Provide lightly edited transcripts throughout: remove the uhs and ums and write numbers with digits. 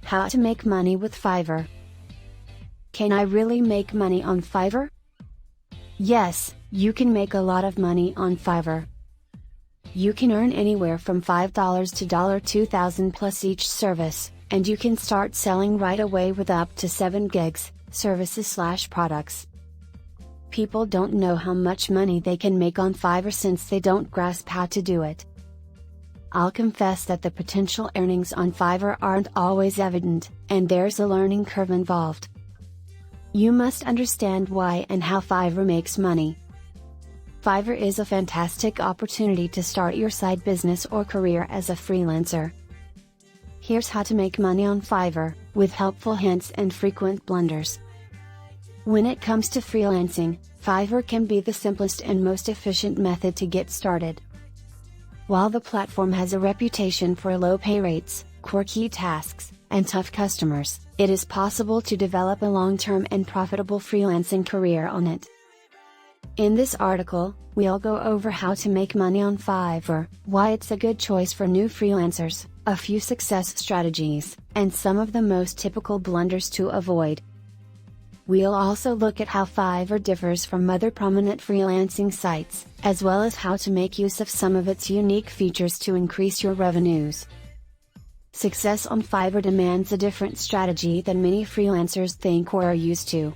How to make money with Fiverr. Can I really make money on Fiverr? Yes, you can make a lot of money on Fiverr. You can earn anywhere from $5 to $2,000 plus each service, and you can start selling right away with up to 7 gigs, services/products. People don't know how much money they can make on Fiverr since they don't grasp how to do it. I'll confess that the potential earnings on Fiverr aren't always evident, and there's a learning curve involved. You must understand why and how Fiverr makes money. Fiverr is a fantastic opportunity to start your side business or career as a freelancer. Here's how to make money on Fiverr, with helpful hints and frequent blunders. When it comes to freelancing, Fiverr can be the simplest and most efficient method to get started. While the platform has a reputation for low pay rates, quirky tasks, and tough customers, it is possible to develop a long-term and profitable freelancing career on it. In this article, we'll go over how to make money on Fiverr, why it's a good choice for new freelancers, a few success strategies, and some of the most typical blunders to avoid. We'll also look at how Fiverr differs from other prominent freelancing sites, as well as how to make use of some of its unique features to increase your revenues. Success on Fiverr demands a different strategy than many freelancers think or are used to.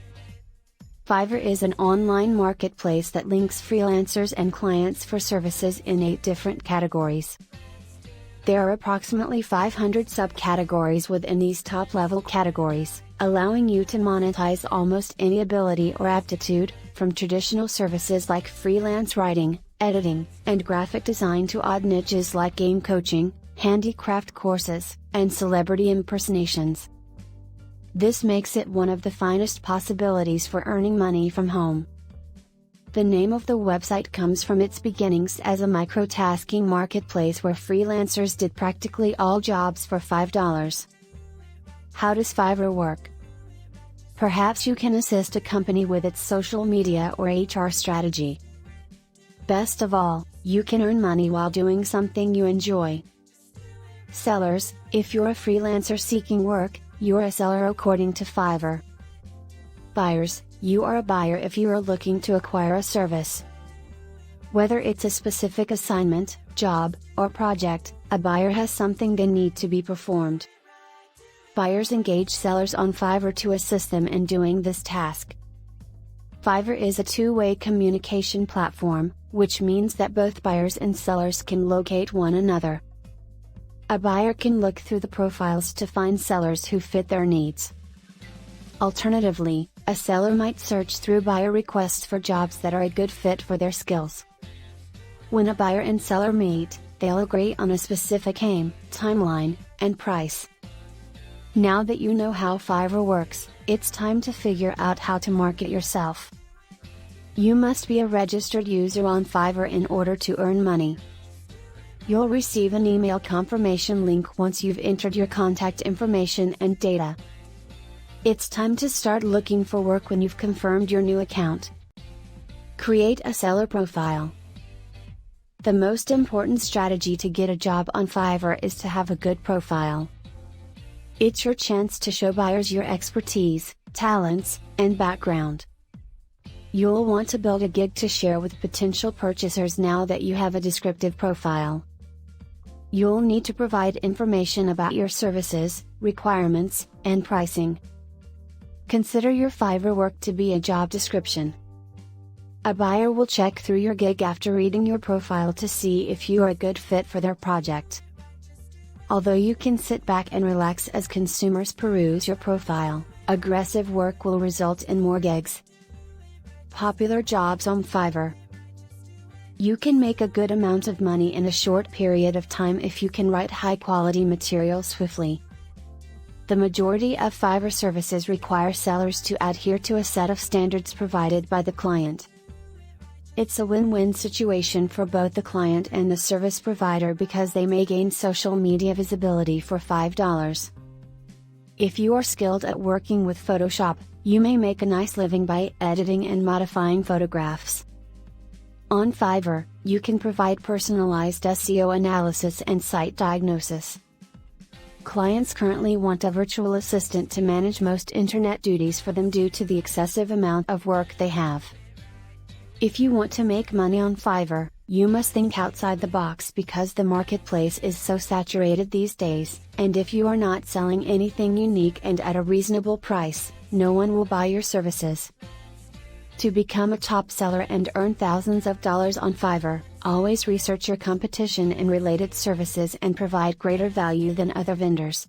Fiverr is an online marketplace that links freelancers and clients for services in 8 different categories. There are approximately 500 subcategories within these top-level categories, allowing you to monetize almost any ability or aptitude, from traditional services like freelance writing, editing, and graphic design to odd niches like game coaching, handicraft courses, and celebrity impersonations. This makes it one of the finest possibilities for earning money from home. The name of the website comes from its beginnings as a microtasking marketplace where freelancers did practically all jobs for $5. How does Fiverr work? Perhaps you can assist a company with its social media or HR strategy. Best of all, you can earn money while doing something you enjoy. Sellers, if you're a freelancer seeking work, you're a seller according to Fiverr. Buyers, you are a buyer if you are looking to acquire a service. Whether it's a specific assignment, job, or project, a buyer has something they need to be performed. Buyers engage sellers on Fiverr to assist them in doing this task. Fiverr is a two-way communication platform, which means that both buyers and sellers can locate one another. A buyer can look through the profiles to find sellers who fit their needs. Alternatively, a seller might search through buyer requests for jobs that are a good fit for their skills. When a buyer and seller meet, they'll agree on a specific aim, timeline, and price. Now that you know how Fiverr works, it's time to figure out how to market yourself. You must be a registered user on Fiverr in order to earn money. You'll receive an email confirmation link once you've entered your contact information and data. It's time to start looking for work when you've confirmed your new account. Create a seller profile. The most important strategy to get a job on Fiverr is to have a good profile. It's your chance to show buyers your expertise, talents, and background. You'll want to build a gig to share with potential purchasers now that you have a descriptive profile. You'll need to provide information about your services, requirements, and pricing. Consider your Fiverr work to be a job description. A buyer will check through your gig after reading your profile to see if you are a good fit for their project. Although you can sit back and relax as consumers peruse your profile, aggressive work will result in more gigs. Popular jobs on Fiverr. You can make a good amount of money in a short period of time if you can write high-quality material swiftly. The majority of Fiverr services require sellers to adhere to a set of standards provided by the client. It's a win-win situation for both the client and the service provider because they may gain social media visibility for $5. If you are skilled at working with Photoshop, you may make a nice living by editing and modifying photographs. On Fiverr, you can provide personalized SEO analysis and site diagnosis. Clients currently want a virtual assistant to manage most internet duties for them due to the excessive amount of work they have. If you want to make money on Fiverr, you must think outside the box because the marketplace is so saturated these days, and if you are not selling anything unique and at a reasonable price, no one will buy your services. To become a top seller and earn thousands of dollars on Fiverr, always research your competition and related services and provide greater value than other vendors.